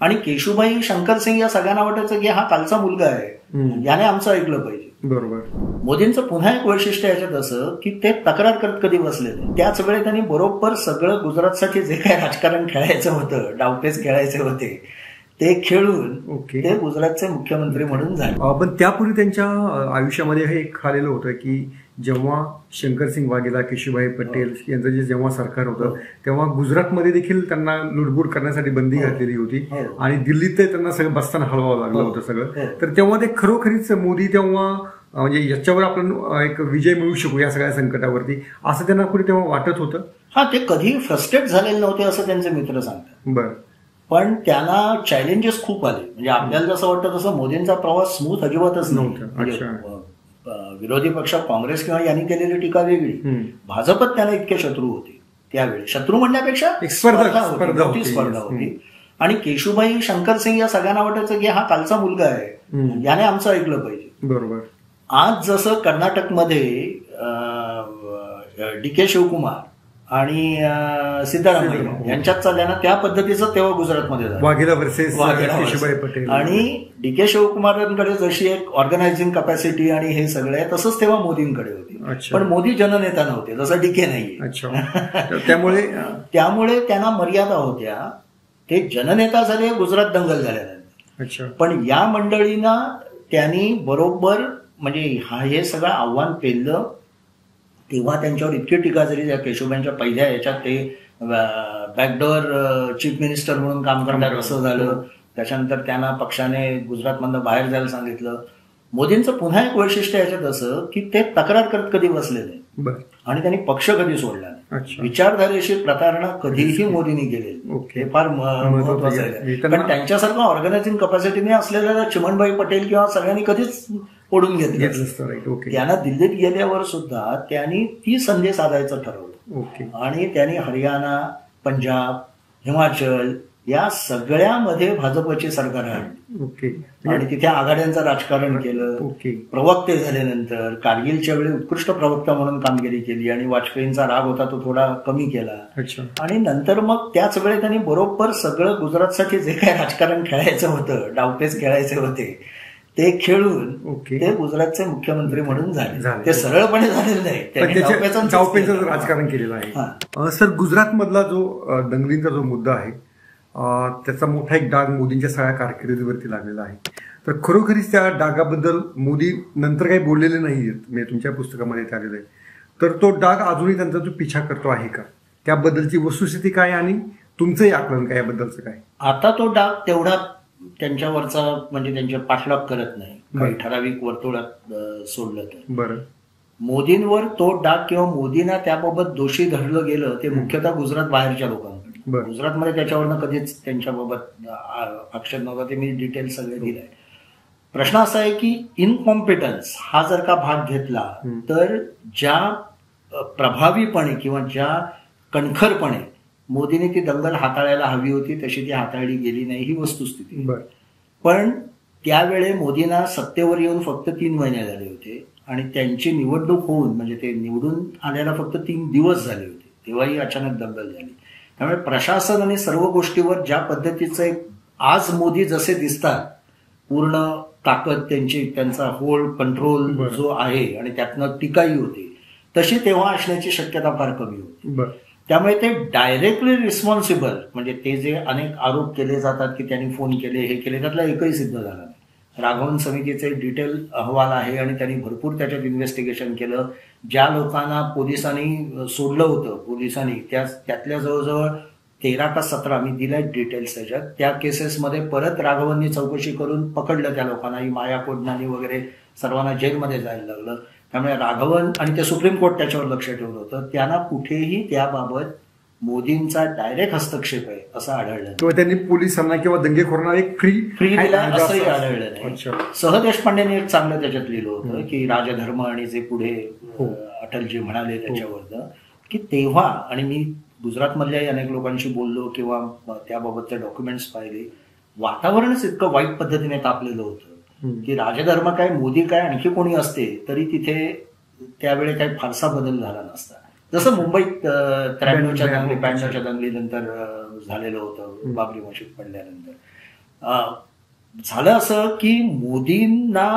आणि केशुभाई शंकरसिंग या सगळ्यांना वाटायचं की हा कालचा मुलगा आहे, याने आमचं ऐकलं पाहिजे. बरोबर. मोदींचं पुन्हा एक वैशिष्ट्य याच्यात असं की ते तक्रार करत कधी बसले नाही. त्याच वेळी त्यांनी बरोबर सगळं गुजरातसाठी जे काही राजकारण खेळायचं होतं, डावपेच खेळायचे होते, ते खेळून ते गुजरातचे मुख्यमंत्री म्हणून झाले. पण त्यापूर्वी त्यांच्या आयुष्यामध्ये हे एक आलेलं होतं की जेव्हा शंकरसिंग वाघेला, केशुभाई पटेल यांचं जे जेव्हा सरकार होतं तेव्हा गुजरातमध्ये देखील त्यांना लुटबूट करण्यासाठी बंदी घातलेली होती आणि दिल्लीत त्यांना सगळं बसताना हलवावं लागलं होतं सगळं. तर तेव्हा ते खरोखरीच मोदी तेव्हा म्हणजे याच्यावर आपण एक विजय मिळू शकू या सगळ्या संकटावरती असं त्यांना कुठे तेव्हा वाटत होतं. हा, ते कधी फ्रस्ट्रेट झालेले नव्हते असं त्यांचे मित्र सांगतात. बरं. पण त्यांना चॅलेंजेस खूप आले. म्हणजे आपल्याला जसं वाटतं तसं मोदींचा प्रवास स्मूथ अजिबातच नव्हता. विरोधी पक्ष काँग्रेस किंवा यांनी केलेली टीका वेगळी, भाजपत त्यांना इतके शत्रू होते त्यावेळी. शत्रू म्हणण्यापेक्षा स्पर्धा होती. आणि केशुभाई शंकरसिंग या सगळ्यांना वाटायचं की हा कालचा मुलगा आहे, याने आमचं ऐकलं पाहिजे. बरोबर. आज जसं कर्नाटकमध्ये डी.के. शिवकुमार आणि सिद्धरामय्या यांच्यात चालल्यानं त्या पद्धतीचं तेव्हा गुजरातमध्ये झालं. वाघेला वर्सेस केशुभाई पटेल. आणि डी.के. शिवकुमारांकडे जशी एक ऑर्गनायझिंग कॅपॅसिटी आणि हे सगळे तसंच तेव्हा मोदींकडे होती. पण मोदी जननेता नव्हते, जसं डी.के. नाही. त्यामुळे त्यांना मर्यादा होत्या. ते जननेता झाले गुजरात दंगल झाल्यानंतर. पण या मंडळींना त्यांनी बरोबर म्हणजे हे सगळं आव्हान पेललं. तेव्हा त्यांच्यावर इतकी टीका झाली. त्या केशुभाईंच्या पहिल्या याच्यात ते बॅकडोअर चीफ मिनिस्टर म्हणून काम करणार असं झालं. त्याच्यानंतर त्यांना पक्षाने गुजरातमधनं बाहेर जायला सांगितलं. मोदींचं पुन्हा एक वैशिष्ट्य याच्यात असं की ते तक्रार करत कधी बसले नाही आणि त्यांनी पक्ष कधी सोडला नाही. विचारधारेशी प्रतारणा कधीही मोदींनी केलेली, हे फार महत्वाचं आहे. पण त्यांच्यासारखं ऑर्गनायझिंग कॅपॅसिटीने असलेल्या चिमणभाई पटेल किंवा सगळ्यांनी कधीच ओढून घेतलं. त्यांना दिल्लीत गेल्यावर सुद्धा त्यांनी ती संधी साधायचं ठरवलं आणि त्यांनी हरियाणा, पंजाब, हिमाचल या सगळ्यामध्ये भाजपची सरकार आणली आणि तिथे आघाड्यांचं राजकारण केलं. प्रवक्ते झाल्यानंतर कारगिलच्या वेळी उत्कृष्ट प्रवक्ता म्हणून कामगिरी केली आणि वाजपेयींचा राग होता तो थोडा कमी केला. आणि नंतर मग त्याच वेळी त्यांनी बरोबर सगळं गुजरातसाठी जे काही राजकारण खेळायचं होतं, डावपेच खेळायचे होते, ते खेळून ते गुजरातचे मुख्यमंत्री म्हणून झाले. ते सरळपणे झालेलं नाही, डावपेचं राजकारण केलेलं आहे. सर, गुजरातमधला जो दंगलींचा जो मुद्दा आहे त्याचा मोठा एक डाग मोदींच्या सगळ्या कारकिर्दीवरती लागलेला आहे. तर खरोखरीच त्या डागाबद्दल मोदी नंतर काही बोललेले नाहीयेत, म्हणजे तुमच्या पुस्तकामध्ये ते आलेलं आहे. तर तो डाग अजूनही त्यांचा जो पिछा करतो आहे का, त्याबद्दलची वस्तुस्थिती काय आणि तुमचंही आकलन काय याबद्दलचं काय? आता तो डाग तेवढा त्यांच्यावरचा म्हणजे त्यांच्या पाठलाग करत नाही, काही ठराविक वर्तुळात सोडलं तर. बरं. मोदींवर तो डाग किंवा मोदींना त्याबाबत दोषी धरलं गेलं ते मुख्यतः गुजरात बाहेरच्या लोकांकडे. गुजरातमध्ये त्याच्यावरनं कधीच त्यांच्याबाबत आक्षेप नव्हता, ते मी डिटेल सगळे दिले. प्रश्न असा आहे की इनकॉम्पिटन्स हा जर का भाग घेतला तर ज्या प्रभावीपणे किंवा ज्या कणखरपणे मोदींनी ती दंगल हाताळायला हवी होती तशी ती हाताळली गेली नाही, ही वस्तुस्थिती. पण त्यावेळे मोदींना सत्तेवर येऊन फक्त 3 महिने झाले होते आणि त्यांची निवडणूक होऊन म्हणजे ते निवडून आल्याला फक्त 3 दिवस झाले होते, तेव्हाही अचानक दंगल झाली. त्यामुळे प्रशासन आणि सर्व गोष्टीवर ज्या पद्धतीचं आज मोदी जसे दिसतात, पूर्ण ताकद त्यांची, त्यांचा होल्ड कंट्रोल जो आहे आणि त्यातनं टीकाही होते, तशी तेव्हा असण्याची शक्यता फार कमी होती. त्यामुळे ते डायरेक्टली रिस्पॉन्सिबल म्हणजे ते जे अनेक आरोप केले जातात की त्यांनी फोन केले, हे केले, त्यातला एकही सिद्ध झाला नाही. राघवन समितीचे डिटेल अहवाल आहे आणि त्यांनी भरपूर त्याच्यात इन्व्हेस्टिगेशन केलं. ज्या लोकांना पोलिसांनी सोडलं होतं, पोलिसांनी त्यातल्या जवळजवळ 13 का 17 मी दिल्या डिटेल्स त्याच्यात, त्या केसेसमध्ये परत राघवननी चौकशी करून पकडलं त्या लोकांना. ही माया कोडनानी वगैरे सर्वांना जेलमध्ये जायला लागलं. त्यामुळे राघवन आणि ते सुप्रीम कोर्ट त्याच्यावर लक्ष ठेवलं होतं. त्यांना कुठेही त्याबाबत मोदींचा डायरेक्ट हस्तक्षेप आहे असं आढळलं किंवा त्यांनी पोलिसांना किंवा दंगेखोरांना एक फ्री दिला असंही आढळलं नाही. सह देशपांडेंनी एक चांगलं त्याच्यात लिहिलं होतं की राजधर्म आणि जे पुढे अटलजी म्हणाले त्याच्यावरनं की तेव्हा, आणि मी गुजरातमधल्याही अनेक लोकांशी बोललो किंवा त्याबाबतचे डॉक्युमेंट्स पाहिले, वातावरणच इतकं वाईट पद्धतीने तापलेलं होतं की राजधर्म काय, मोदी काय, आणखी कोणी असते तरी तिथे त्यावेळी काही फारसा बदल झाला नसता. जसं मुंबईत 93च्या दंगली 92च्या दंगलीनंतर झालेलं होतं, बाबरी मशीद पडल्यानंतर. झालं असं की मोदींना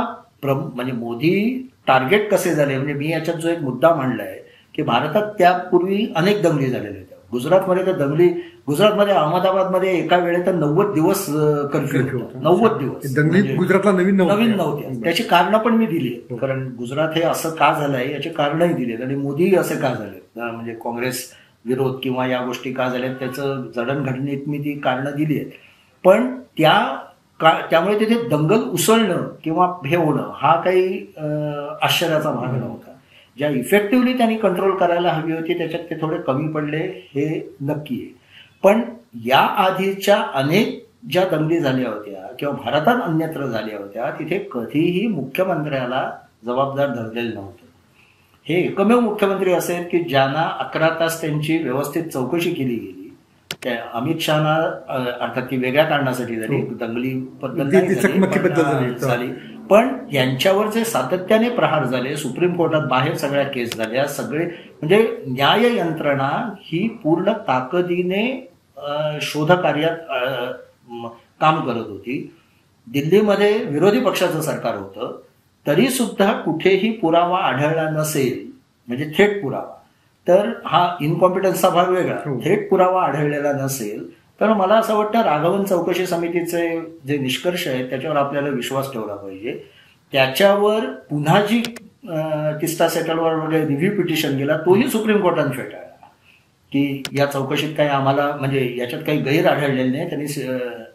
म्हणजे मोदी टार्गेट कसे झाले, म्हणजे मी याच्यात जो एक मुद्दा मांडलाय की भारतात त्यापूर्वी अनेक दंगली झालेल्या होत्या. गुजरातमध्ये तर गुजरातमध्ये अहमदाबादमध्ये एका वेळेत 90 दिवस कर्फ्यू होता. 90 दिवस दंगली गुजरातला नवीन नव्हत्या. त्याची कारणं पण मी दिली, कारण गुजरात हे असं का झालंय याची कारणंही दिली आणि मोदी असे का झाले, म्हणजे काँग्रेस विरोध किंवा या गोष्टी का झाल्यात त्याचं जडणघडणीत मी ती कारणं दिली आहेत. पण त्यामुळे तिथे दंगल उसळणं किंवा हे होणं हा काही आश्चर्याचा भाग नव्हता. ज्या इफेक्टिव्हली त्यांनी कंट्रोल करायला हवी होती त्याच्यात ते थोडे कमी पडले हे नक्की आहे. पण या आधीच्या अनेक ज्या दंगली झाल्या होत्या किंवा भारतात अन्यत्र झाल्या होत्या तिथे कधीही मुख्यमंत्र्याला जबाबदार धरलेलं नव्हतं. हे एकमेव मुख्यमंत्री असेल की ज्यांना 11 तास त्यांची व्यवस्थित चौकशी केली गेली. त्या अमित शहाना अर्थात ती वेगळ्या कारणासाठी झाली, दंगलीबद्दल झाली, पण यांच्यावर जे सातत्याने प्रहार झाले, सुप्रीम कोर्टात बाहेर सगळ्या केस झाल्या, सगळे म्हणजे न्याय यंत्रणा ही पूर्ण ताकदीने शोधकार्यात काम करत होती. दिल्लीमध्ये विरोधी पक्षाचं सरकार होतं तरी सुद्धा कुठेही पुरावा आढळला नसेल, म्हणजे थेट पुरावा, तर हा इनकॉम्पिटन्सचा भाग वेगळा, थेट पुरावा आढळलेला नसेल तर मला असं वाटतं राघवन चौकशी समितीचे जे निष्कर्ष आहेत त्याच्यावर आपल्याला विश्वास ठेवला पाहिजे. त्याच्यावर पुन्हा जी तिस्ता सेटलवर वगैरे रिव्ह्यू पिटिशन गेला तोही सुप्रीम कोर्टाने फेटाळला की या चौकशीत काही आम्हाला म्हणजे याच्यात काही गैर आढळलेले नाही, त्यांनी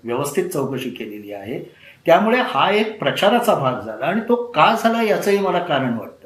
व्यवस्थित चौकशी केलेली आहे. त्यामुळे हा एक प्रचाराचा भाग झाला आणि तो का झाला याचंही मला कारण वाटतं.